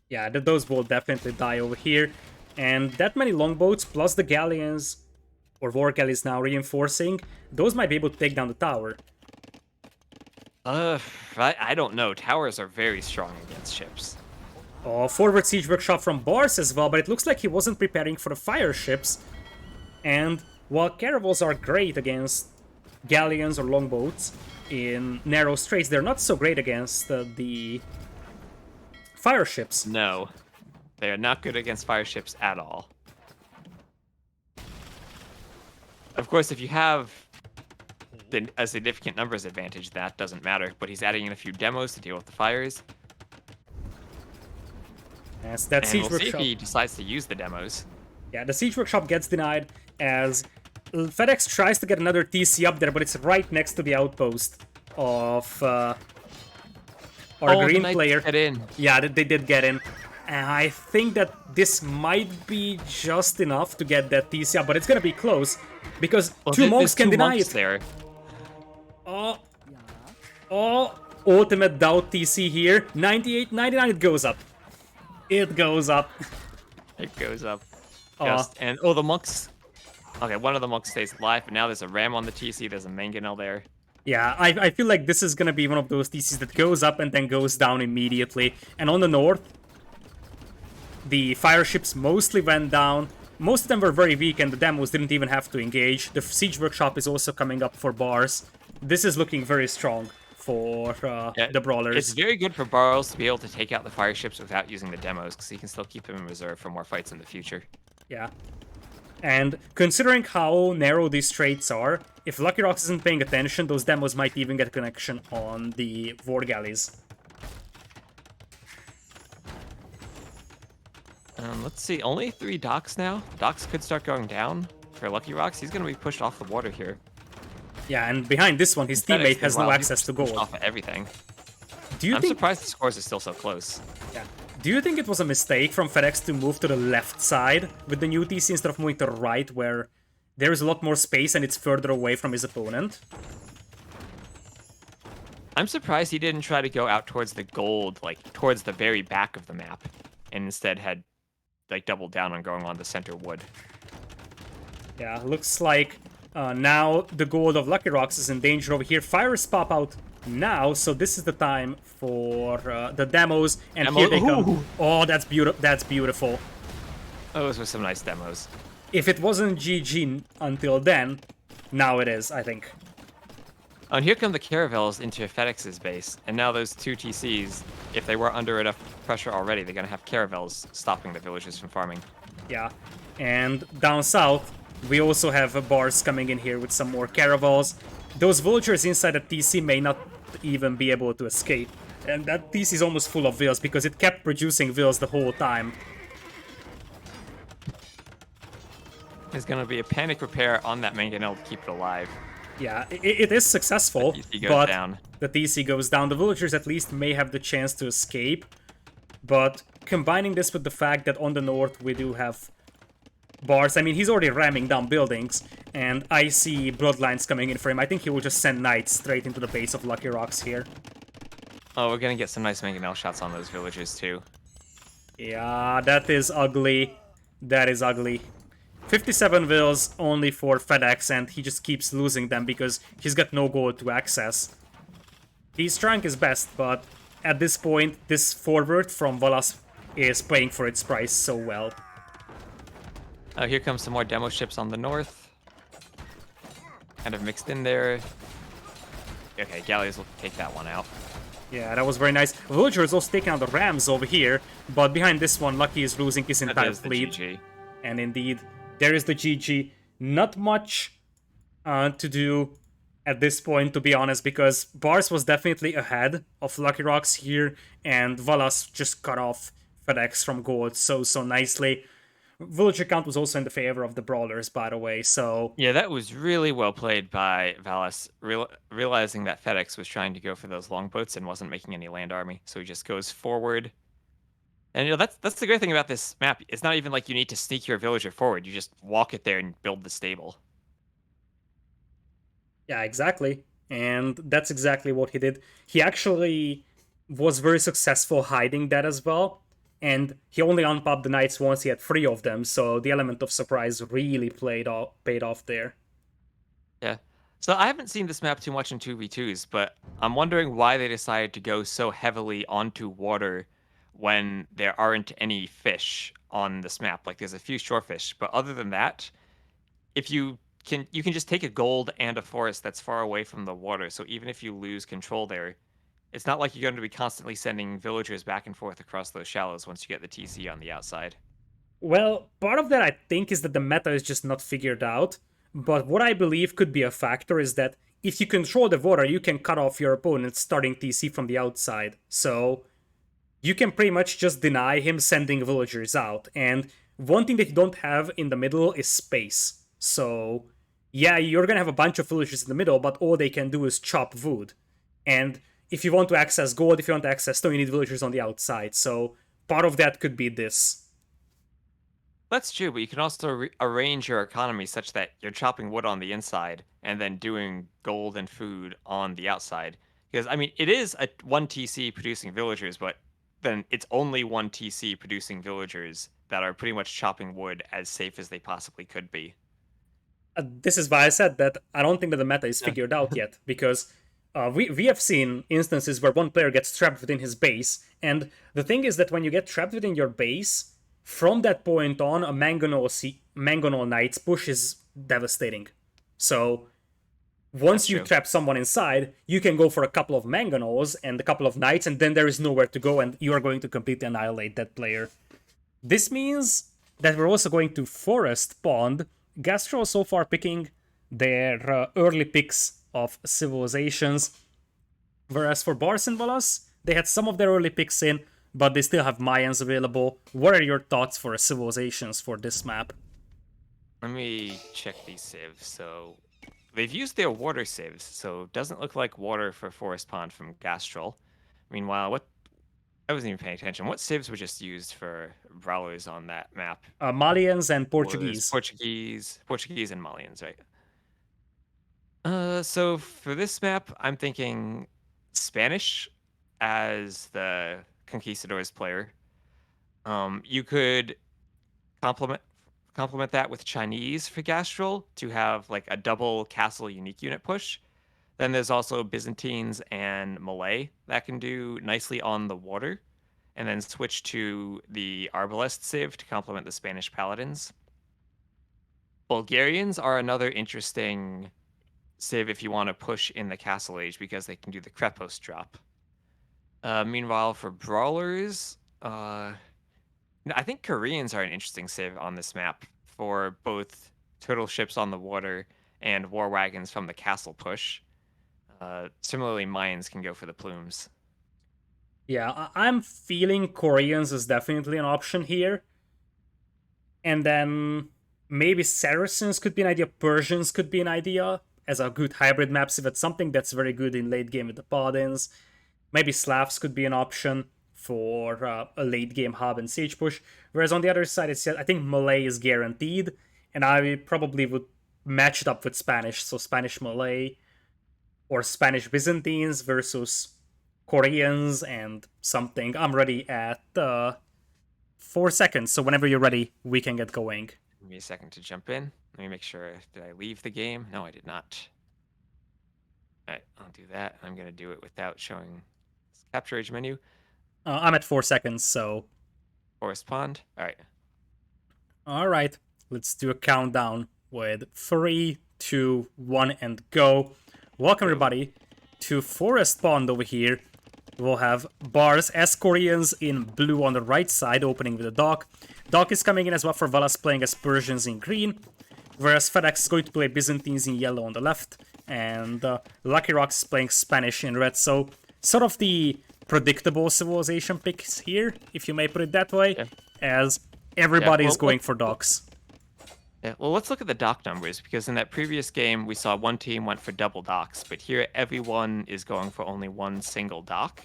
Yeah, those will definitely die over here. And that many longboats, plus the galleons, or war galleys now reinforcing, those might be able to take down the tower. I don't know. Towers are very strong against ships. Forward siege workshop from Bars as well, but it looks like he wasn't preparing for the fire ships. And while caravels are great against galleons or longboats in narrow straits, they're not so great against the fire ships. No, they are not good against fire ships at all. Of course, if you have a significant numbers advantage, that doesn't matter, but he's adding in a few demos to deal with the fires. Yes, that siege we'll see if workshop. he decides to use the demos. Yeah, the siege workshop gets denied as FedEx tries to get another TC up there, but it's right next to the outpost of our green player. Get in. Yeah, they did get in. And I think that this might be just enough to get that TC up, but it's gonna be close because two monks can deny it. There. Oh, ultimate doubt TC here. 98, 99, it goes up. It goes up. It goes up. Uh, Just and oh, the monks. Okay, one of the monks stays alive, but now there's a ram on the TC. There's a mangonel there. yeah, I feel like this is gonna be one of those TCs that goes up and then goes down immediately. And on the north, the fire ships mostly went down. Most of them were very weak, and the demos didn't even have to engage. The siege workshop is also coming up for bars. This is looking very strong for Yeah, the it's brawlers. very good for Barrows to be able to take out the fire ships without using the demos, because he can still keep them in reserve for more fights in the future. Yeah. And considering how narrow these straits are, if Lucky Rocks isn't paying attention, those demos might even get a connection on the war galleys. Let's see, only 3 docks now. Docks could start going down for Lucky Rocks. He's going to be pushed off the water here. Yeah, and behind this one, his FedEx teammate has no meanwhile, he's access to pushed gold. off of everything. Do you I'm think? surprised the scores are still so close. Yeah. Do you think it was a mistake from FedEx to move to the left side with the new TC instead of moving to the right, where there is a lot more space and it's further away from his opponent? I'm surprised he didn't try to go out towards the gold, like towards the very back of the map, and instead had like doubled down on going on the center wood. Yeah, looks like now the gold of Lucky Rocks is in danger over here. Fires pop out now, so this is the time for the demos, and here they come. Ooh. Oh, that's beautiful. That's beautiful. Those were some nice demos. If it wasn't GG until then, now it is, I think. Oh, and here come the caravels into FedEx's base, and now those 2 TCs, if they were under enough pressure already, they're gonna have caravels stopping the villagers from farming. Yeah, and down south, we also have bars coming in here with some more caravels. Those villagers inside the TC may not even be able to escape. And that TC is almost full of vills because it kept producing vills the whole time. There's gonna be a panic repair on that mangonel to keep it alive. Yeah, it is successful, TC goes but down. the TC goes down. The villagers at least may have the chance to escape. But combining this with the fact that on the north we do have bars, I mean, he's already ramming down buildings, and I see bloodlines coming in for him. I think he will just send knights straight into the base of Lucky Rocks here. Oh, we're gonna get some nice mangonel shots on those villagers too. Yeah, that is ugly. That is ugly. 57 vills only for FedEx, and he just keeps losing them because he's got no gold to access. He's trying his best, but at this point, this forward from Valas is playing for its price so well. Oh, here comes some more demo ships on the north. Kind of mixed in there. Okay, galleys will take that one out. Yeah, that was very nice. Villager is also taking out the Rams over here, but behind this one, Lucky is losing his entire There's the fleet. GG. And indeed, there is the GG. Not much to do at this point, to be honest, because Bars was definitely ahead of Lucky Rocks here, and Valas just cut off FedEx from gold so nicely. Villager count was also in the favor of the Brawlers, by the way, so... Yeah, that was really well played by Valis, realizing that FedEx was trying to go for those longboats and wasn't making any land army, so he just goes forward. And that's the great thing about this map. It's not even like you need to sneak your villager forward. You just walk it there and build the stable. Yeah, exactly. And that's exactly what he did. He actually was very successful hiding that as well. And he only unpopped the knights once he had 3 of them, so the element of surprise really paid off there. Yeah. So I haven't seen this map too much in 2v2s, but I'm wondering why they decided to go so heavily onto water when there aren't any fish on this map. Like there's a few shorefish, but other than that, if you can just take a gold and a forest that's far away from the water. So even if you lose control there, it's not like you're going to be constantly sending villagers back and forth across those shallows once you get the TC on the outside. Well, part of that I think is that the meta is just not figured out, but what I believe could be a factor is that if you control the water, you can cut off your opponent's starting TC from the outside. So you can pretty much just deny him sending villagers out. And one thing that you don't have in the middle is space. So yeah, you're gonna have a bunch of villagers in the middle, but all they can do is chop wood. And if you want to access gold, if you want to access stone, you need villagers on the outside. So part of that could be this. That's true, but you can also arrange your economy such that you're chopping wood on the inside and then doing gold and food on the outside. Because, I mean, it is a 1 TC producing villagers, but then it's only 1 TC producing villagers that are pretty much chopping wood as safe as they possibly could be. This is why I said that I don't think that the meta is Yeah. figured out yet, because we have seen instances where one player gets trapped within his base, and the thing is that when you get trapped within your base, from that point on, a Mangonel Knight's push is devastating. So That's once you true. trap someone inside, you can go for a couple of Mangonels and a couple of Knights, and then there is nowhere to go, and you are going to completely annihilate that player. This means that we're also going to Forest Pond. Gastroll so far picking their early picks of civilizations, whereas for Bars and Valas, they had some of their early picks in, but they still have Mayans available. What are your thoughts for civilizations for this map? Let me check these civs. So they've used their water civs, so doesn't look like water for Forest Pond from Gastroll. Meanwhile, what I wasn't even paying attention. What civs were just used for Brawlers on that map? Malians and Was Portuguese. Portuguese and Malians, right? So for this map, I'm thinking Spanish as the Conquistadors player. You could complement complement that with Chinese for Gastrol to have like a double castle unique unit push. Then there's also Byzantines and Malay that can do nicely on the water, and then switch to the Arbalest civ to complement the Spanish paladins. Bulgarians are another interesting civ if you want to push in the castle age because they can do the Krepos drop. Meanwhile, for brawlers, I think Koreans are an interesting civ on this map for both turtle ships on the water and war wagons from the castle push. Similarly, Mayans can go for the plumes. Yeah, I'm feeling Koreans is definitely an option here. And then maybe Saracens could be an idea, Persians could be an idea as a good hybrid map, if it's something that's very good in late game with the Paladins. Maybe Slavs could be an option for a late game hub and siege push. Whereas on the other side, I think Malay is guaranteed, and I probably would match it up with Spanish. So Spanish Malay or Spanish Byzantines versus Koreans and something. I'm ready at 4 seconds. So whenever you're ready, we can get going. Give me a second to jump in. Let me make sure. Did I leave the game? No, I did not. All right, I'll do that. I'm going to do it without showing this capture age menu. I'm at 4 seconds, so. Forest Pond. All right. All right, let's do a countdown with 3, 2, 1, and go. Welcome, everybody, to Forest Pond over here. We'll have Bars as Koreans in blue on the right side, opening with a dock. Dock is coming in as well for Valas playing as Persians in green, whereas FedEx is going to play Byzantines in yellow on the left, and Lucky Rocks is playing Spanish in red. So, sort of the predictable civilization picks here, if you may put it that way, as everybody is going for docks. Yeah, well, let's look at the dock numbers, because in that previous game, we saw one team went for double docks, but here everyone is going for only one single dock.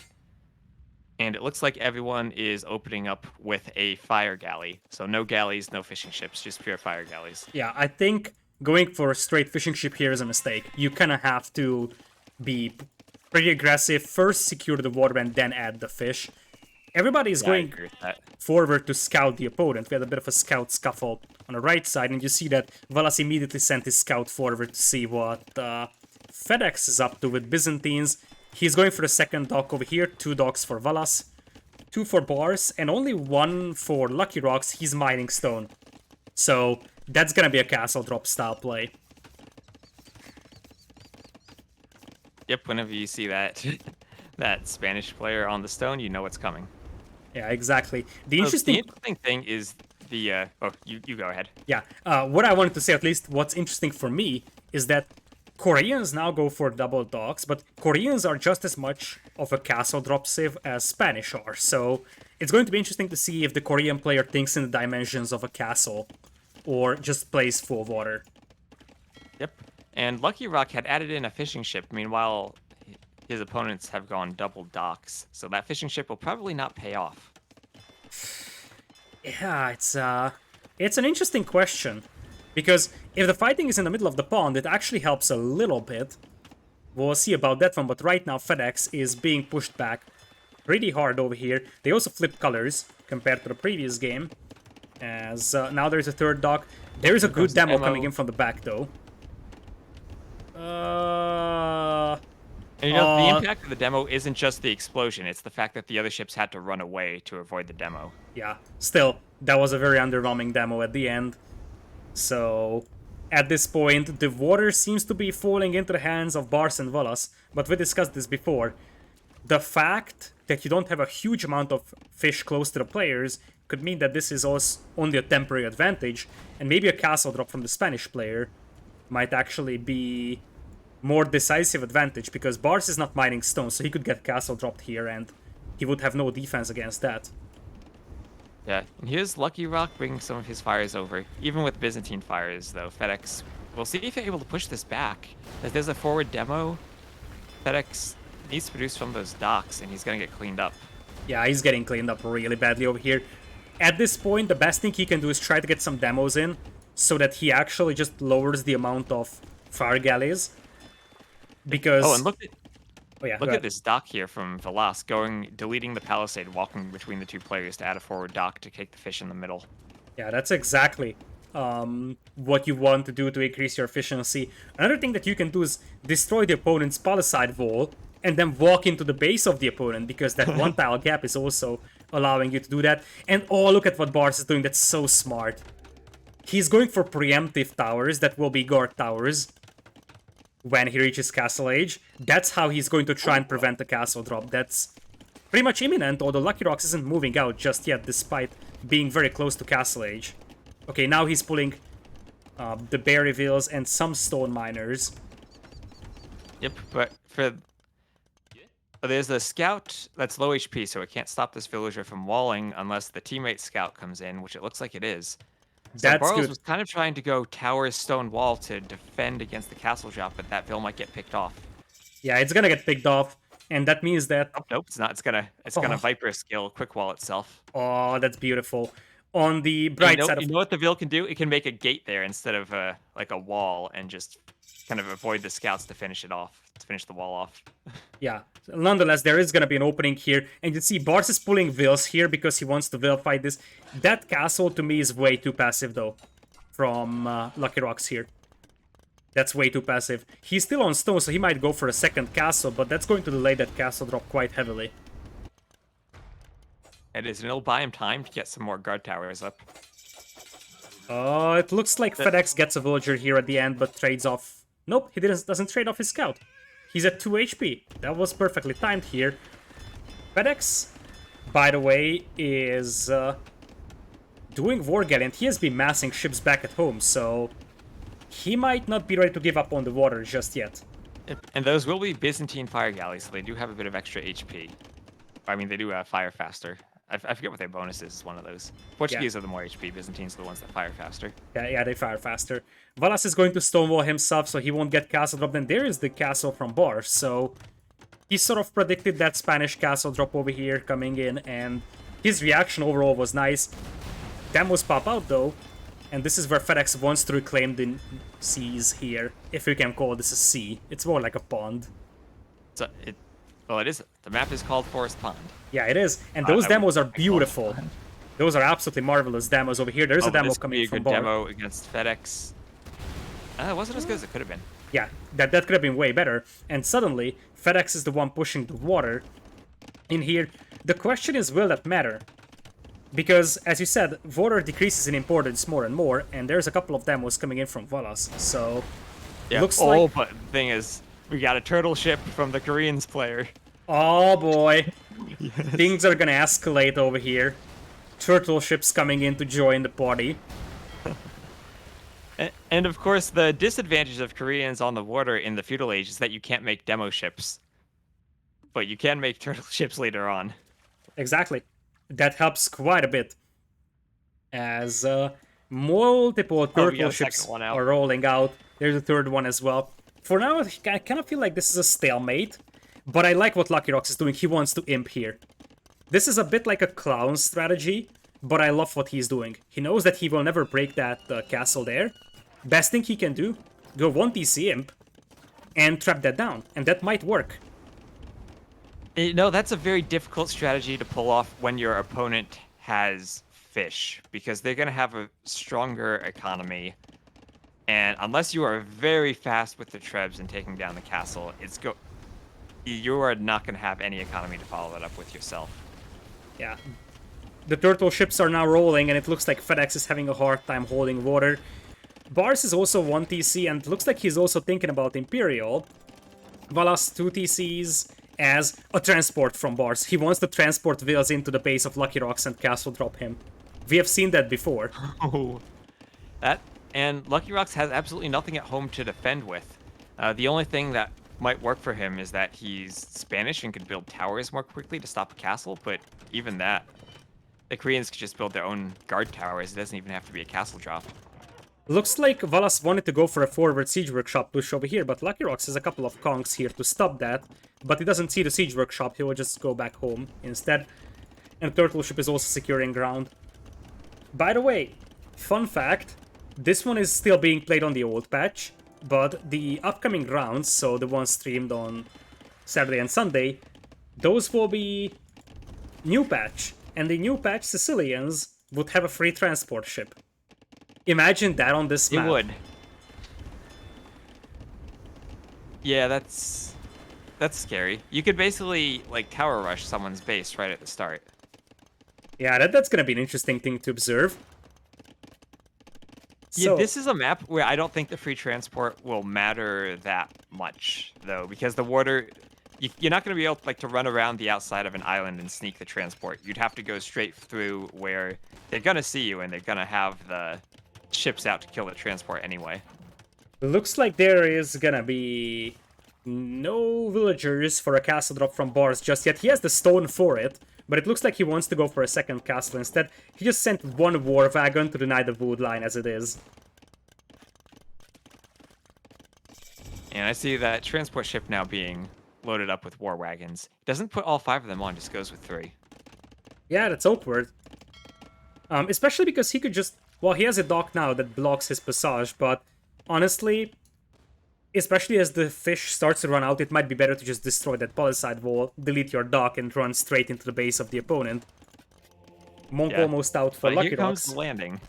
And it looks like everyone is opening up with a fire galley. So no galleys, no fishing ships, just pure fire galleys. Yeah, I think going for a straight fishing ship here is a mistake. You kind of have to be pretty aggressive, first secure the water and then add the fish. Everybody is going forward to scout the opponent. We had a bit of a scout scuffle on the right side, and you see that Valas immediately sent his scout forward to see what FedEx is up to with Byzantines. He's going for the second dock over here, 2 docks for Valas, 2 for Bars, and only 1 for Lucky Rocks. He's mining stone. So that's gonna be a castle drop style play. Yep, whenever you see that that Spanish player on the stone, you know what's coming. Yeah, exactly. The interesting thing is the oh, you go ahead. Yeah, what I wanted to say, at least what's interesting for me, is that Koreans now go for double docks, but Koreans are just as much of a castle drop civ as Spanish are. So it's going to be interesting to see if the Korean player thinks in the dimensions of a castle or just plays full water. Yep. And Lucky Rock had added in a fishing ship. Meanwhile, his opponents have gone double docks. So that fishing ship will probably not pay off. Yeah, it's an interesting question. Because if the fighting is in the middle of the pond, it actually helps a little bit. We'll see about that one, but right now FedEx is being pushed back pretty hard over here. They also flipped colors compared to the previous game. As now there's a third dock. There is a Here comes good the demo coming demo. in from the back, though. And the Uh, impact of the demo isn't just the explosion, it's the fact that the other ships had to run away to avoid the demo. yeah. Still, that was a very underwhelming demo at the end. So, at this point, the water seems to be falling into the hands of Bars and Valas, but we discussed this before. The fact that you don't have a huge amount of fish close to the players could mean that this is also only a temporary advantage, and maybe a castle drop from the Spanish player might actually be more decisive advantage, because Bars is not mining stone, so he could get castle dropped here, and he would have no defense against that. Yeah, and here's Lucky Rock bringing some of his fires over. Even with Byzantine fires, though, FedEx... We'll see if they're able to push this back. As there's a forward demo, FedEx needs to produce from those docks, and he's gonna get cleaned up. Yeah, he's getting cleaned up really badly over here. At this point, the best thing he can do is try to get some demos in, so that he actually just lowers the amount of fire galleys. Because... Oh, and look at Oh yeah, look at this dock here from Velas deleting the palisade, walking between the two players to add a forward dock to take the fish in the middle. Yeah, that's exactly what you want to do to increase your efficiency. Another thing that you can do is destroy the opponent's palisade wall and then walk into the base of the opponent, because that one tile gap is also allowing you to do that. And oh, look at what Bars is doing. That's so smart. He's going for preemptive towers that will be guard towers when he reaches Castle Age. That's how he's going to try and prevent the castle drop. That's pretty much imminent, although Lucky Rocks isn't moving out just yet, despite being very close to Castle Age. Okay, now he's pulling the Bear Reveals and some Stone Miners. Yep, but for... There's a scout that's low HP, so it can't stop this villager from walling unless the teammate scout comes in, which it looks like it is. So That's Brawlers good. was kind of trying to go tower stone wall to defend against the castle drop, but that vill might get picked off. Yeah, it's gonna get picked off, and that means that... Oh, nope, it's not. It's gonna Viper skill quick wall itself. Oh, that's beautiful. On the And bright side of... you know what the vill can do? It can make a gate there instead of like a wall, and just kind of avoid the scouts to finish it off, to finish the wall off. Yeah, nonetheless, there is gonna be an opening here, and you see Bars is pulling Vills here because he wants to Vil fight this. That castle, to me, is way too passive, though, from Lucky Rocks here. That's way too passive. He's still on stone, so he might go for a second castle, but that's going to delay that castle drop quite heavily. It is, and it'll buy him time to get some more guard towers up. It looks like FedEx gets a villager here at the end, but trades off... Nope, he doesn't trade off his scout. He's at 2 HP. That was perfectly timed here. FedEx, by the way, is doing War Gallant. He has been massing ships back at home, so he might not be ready to give up on the water just yet. And those will be Byzantine fire galleys, so they do have a bit of extra HP. I mean, they do fire faster. I forget what their bonus is one of those. Portuguese are the more HP, Byzantines are the ones that fire faster. Yeah, they fire faster. Valas is going to stonewall himself, so he won't get castle drop. Then there is the castle from Bar, so he sort of predicted that Spanish castle drop over here coming in, and his reaction overall was nice. Demos pop out though, and this is where FedEx wants to reclaim the seas here, if we can call this a sea. It's more like a pond. So well, it is. The map is called Forest Pond. Yeah, it is, and those demos are beautiful. Those are absolutely marvelous demos over here. There's a demo coming from Bar. This would be a good demo against FedEx. It wasn't as good as it could have been. Yeah, that could have been way better. And suddenly, FedEx is the one pushing the water in here. The question is, will that matter? Because, as you said, water decreases in importance more and more, and there's a couple of demos coming in from Valas, so... Yeah. Looks like... but the thing is, we got a turtle ship from the Koreans player. Oh boy. Yes. Things are gonna escalate over here. Turtle ships coming in to join the party. And of course, the disadvantage of Koreans on the water in the feudal age is that you can't make demo ships. But you can make turtle ships later on. Exactly. That helps quite a bit. As multiple turtle ships are rolling out. There's a third one as well. For now, I kind of feel like this is a stalemate. But I like what Lucky Rocks is doing. He wants to imp here. This is a bit like a clown strategy, but I love what he's doing. He knows that he will never break that castle there. Best thing he can do, go 1TC imp and trap that down, and that might work. No, that's a very difficult strategy to pull off when your opponent has fish because they're going to have a stronger economy. And unless you are very fast with the trebs and taking down the castle, you are not going to have any economy to follow that up with yourself. Yeah. The turtle ships are now rolling, and it looks like FedEx is having a hard time holding water. Bars is also 1 TC, and looks like he's also thinking about Imperial. Valas 2 TCs as a transport from Bars. He wants to transport Vils into the base of Lucky Rocks and castle drop him. We have seen that before. Oh, and Lucky Rocks has absolutely nothing at home to defend with. The only thing that might work for him is that he's Spanish and could build towers more quickly to stop a castle, but even that, the Koreans could just build their own guard towers. It doesn't even have to be a castle drop. Looks like Valas wanted to go for a forward siege workshop push over here, but Lucky Rocks has a couple of conks here to stop that. But he doesn't see the siege workshop, he will just go back home instead. And Turtle Ship is also securing ground. By the way, fun fact, this one is still being played on the old patch, but the upcoming rounds, so the ones streamed on Saturday and Sunday, those will be new patch. And the new patch, Sicilians would have a free transport ship. Imagine that on this map. It would. Yeah, that's scary. You could basically, like, tower rush someone's base right at the start. Yeah, that's gonna be an interesting thing to observe. Yeah, this is a map where I don't think the free transport will matter that much, though, because the water... You're not going to be able to run around the outside of an island and sneak the transport. You'd have to go straight through where they're going to see you, and they're going to have the ships out to kill the transport anyway. Looks like there is gonna be no villagers for a castle drop from Bars just yet. He has the stone for it, but it looks like he wants to go for a second castle instead. He just sent one war wagon to deny the wood line as it is. And I see that transport ship now being loaded up with war wagons. Doesn't put all 5 of them on, just goes with 3. Yeah, that's awkward. Especially because he could just... Well, he has a dock now that blocks his passage, but honestly, especially as the fish starts to run out, it might be better to just destroy that palisade wall, delete your dock, and run straight into the base of the opponent. Monk almost out for Lucky Here comes Rocks. the landing.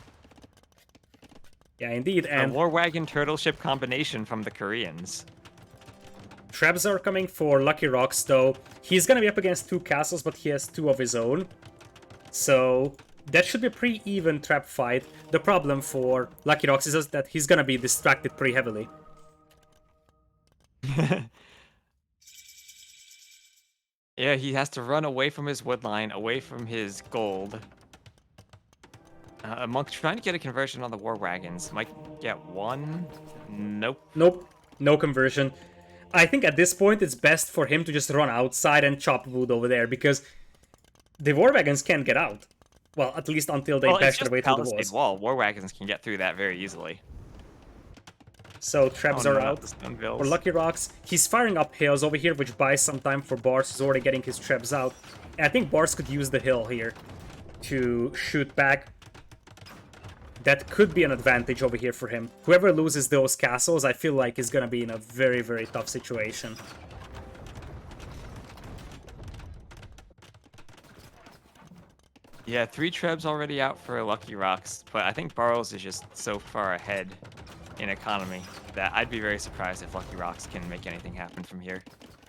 Yeah, indeed, and... A war wagon turtle ship combination from the Koreans. Traps are coming for Lucky Rocks, though. He's gonna be up against 2 castles, but he has 2 of his own. So that should be a pretty even trap fight. The problem for Lucky Rocks is just that he's gonna be distracted pretty heavily. Yeah, he has to run away from his woodline, away from his gold. Monk trying to get a conversion on the war wagons. Might get 1. Nope. Nope, no conversion. I think at this point it's best for him to just run outside and chop wood over there, because the war wagons can't get out. Well, at least until they bash their way through the walls. Wall. War wagons can get through that very easily. So traps are out for Lucky Rocks. He's firing up hills over here, which buys some time for Bars. He's already getting his traps out. And I think Bars could use the hill here to shoot back. That could be an advantage over here for him. Whoever loses those castles, I feel like is gonna be in a very, very tough situation. Yeah, 3 trebs already out for Lucky Rocks, but I think Brawlers is just so far ahead in economy that I'd be very surprised if Lucky Rocks can make anything happen from here.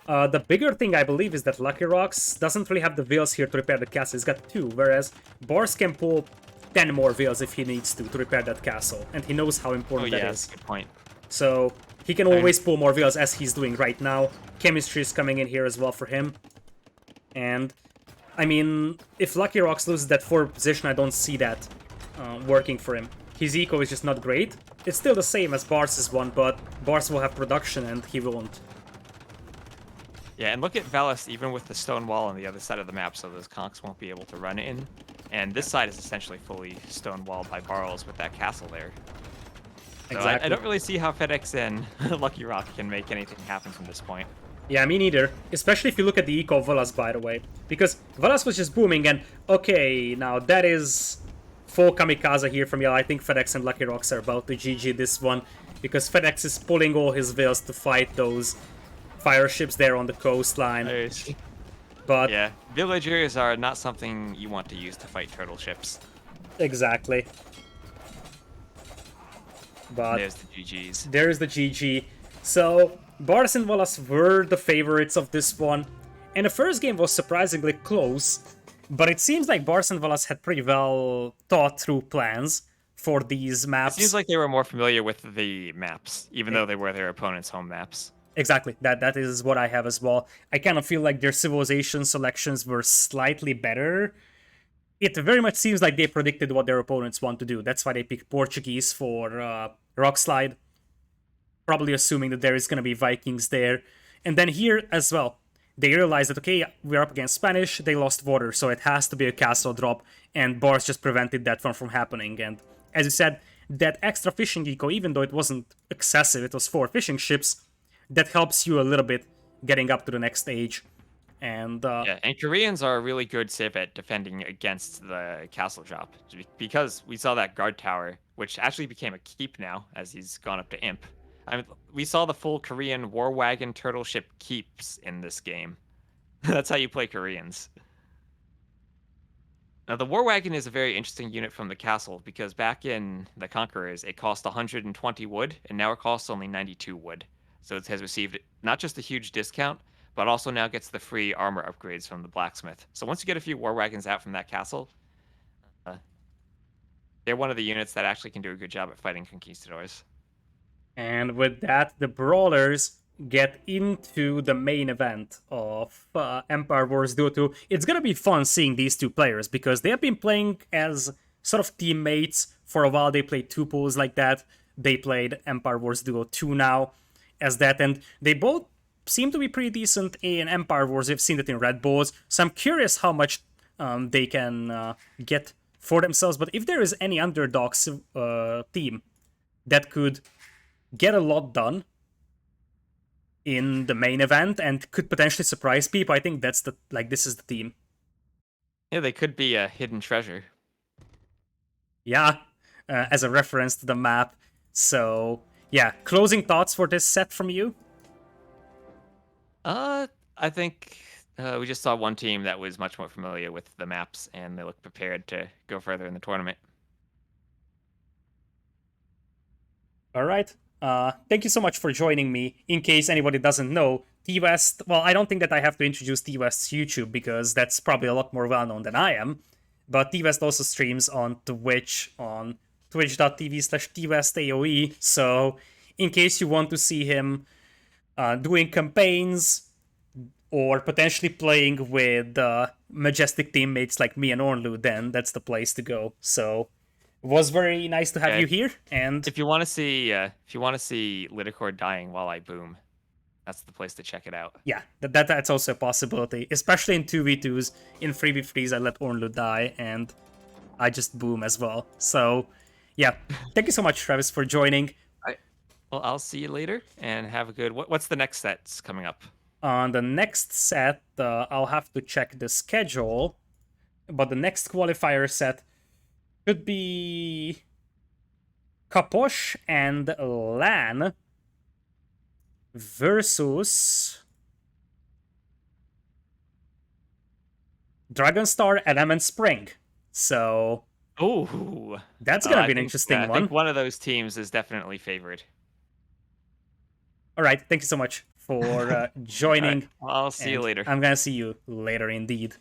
The bigger thing, I believe, is that Lucky Rocks doesn't really have the Vils here to repair the castle. He's got 2, whereas Bars can pull 10 more Vils if he needs to repair that castle, and he knows how important that is. That's a good point. So he can always pull more Vils as he's doing right now. Chemistry is coming in here as well for him. And, I mean, if Lucky Rocks loses that forward position, I don't see that working for him. His eco is just not great. It's still the same as Bars' one, but Bars will have production and he won't. Yeah, and look at Valis, even with the stone wall on the other side of the map, so those conks won't be able to run in. And this side is essentially fully stone-walled by Brawlers with that castle there. So Exactly. I don't really see how FedEx and Lucky Rock can make anything happen from this point. Yeah, me neither. Especially if you look at the eco of Valas, by the way. Because Valas was just booming, and okay, now that is full kamikaze here from Yell. I think FedEx and Lucky Rocks are about to GG this one, because FedEx is pulling all his Vils to fight those fire ships there on the coastline. But yeah, villagers are not something you want to use to fight turtle ships. Exactly. And But there's the GGs. there's the GG. So, Bars and Wallace were the favorites of this one. And the first game was surprisingly close, but it seems like Bars and Wallace had pretty well thought through plans for these It seems maps. like they were more familiar with the maps, even E- though they were their opponent's home maps. Exactly, that is what I have as well. I kind of feel like their civilization selections were slightly better. It very much seems like they predicted what their opponents want to do. That's why they picked Portuguese for Rock Slide, probably assuming that there is going to be Vikings there. And then here as well, they realized that, okay, we're up against Spanish, they lost water, so it has to be a castle drop, and Bars just prevented that from happening. And as you said, that extra fishing eco, even though it wasn't excessive, it was 4 fishing ships, that helps you a little bit getting up to the next stage. And Yeah, and Koreans are really good save at defending against the castle drop because we saw that guard tower, which actually became a keep now as he's gone up to imp. I mean, we saw the full Korean war wagon turtle ship keeps in this game. That's how you play Koreans. Now, the war wagon is a very interesting unit from the castle because back in the Conquerors, it cost 120 wood, and now it costs only 92 wood. So it has received not just a huge discount, but also now gets the free armor upgrades from the blacksmith. So once you get a few war wagons out from that castle, uh, they're one of the units that actually can do a good job at fighting conquistadors. And with that, the Brawlers get into the main event of Empire Wars Duo 2. It's gonna be fun seeing these two players because they have been playing as sort of teammates for a while. They played two pools like that. They played Empire Wars Duo 2 now as that, and they both seem to be pretty decent in Empire Wars. I've seen it in Red Bulls, so I'm curious how much they can get for themselves. But if there is any underdogs team that could get a lot done in the main event and could potentially surprise people, I think that's the this is the team. Yeah, they could be a hidden treasure. Yeah, as a reference to the map. So yeah, closing thoughts for this set from you. I think we just saw one team that was much more familiar with the maps, and they look prepared to go further in the tournament. All right. Thank you so much for joining me. In case anybody doesn't know, T West. Well, I don't think that I have to introduce T West's YouTube because that's probably a lot more well known than I am. But T West also streams on Twitch on twitch.tv/TWestAOE. So, in case you want to see him doing campaigns or potentially playing with majestic teammates like me and Ornlu, then that's the place to go. So, it was very nice to have Okay. you here, and If you want to see Lidicord dying while I boom, that's the place to check it out. yeah, that's also a possibility, especially in 2v2s. In 3v3s, I let Ornlu die, and I just boom as well. So, yeah, thank you so much, Travis, for joining. All right. Well, I'll see you later, and have a good. What's the next that's coming up? On the next set, I'll have to check the schedule, but the next qualifier set could be Kaposh and Lan versus Dragonstar, Adam, and Spring. So Oh, that's gonna be an interesting I one. think one of those teams is definitely favored. All right, thank you so much for All joining. right. Well, I'll see you And later. I'm gonna see you later indeed.